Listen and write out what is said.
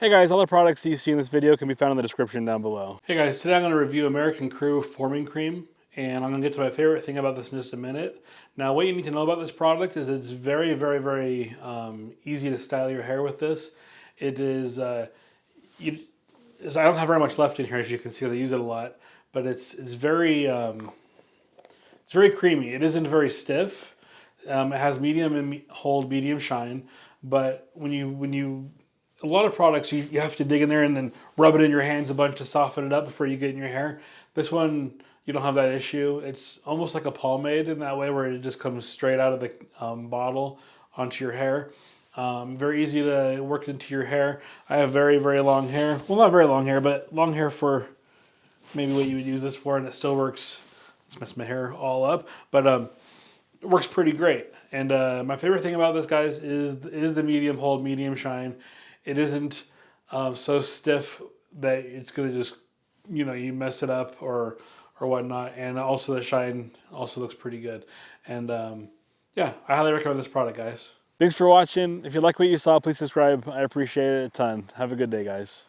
Hey guys, all the products you see in this video can be found in the description down below. Hey guys, today I'm going to review American Crew Forming Cream, and I'm going to get to my favorite thing about this in just a minute. Now, what you need to know about this product is it's very easy to style your hair with this. It is, I don't have very much left in here, as you can see, because I use it a lot, but it's very creamy. It isn't very stiff. It has medium and hold, medium shine, but when you a lot of products you have to dig in there and then rub it in your hands a bunch to soften it up before you get in your hair. This one, you don't have that issue. It's almost like a pomade in that way, where it just comes straight out of the bottle onto your hair. Very easy to work into your hair. I have very long hair. Well, not very long hair, but long hair for maybe what you would use this for, and it still works. It's messed my hair all up, but it works pretty great. And my favorite thing about this, guys, is the medium hold, medium shine. It isn't so stiff that it's gonna just, you mess it up or whatnot. And also the shine also looks pretty good. And yeah, I highly recommend this product, guys. Thanks for watching. If you like what you saw, please subscribe. I appreciate it a ton. Have a good day, guys.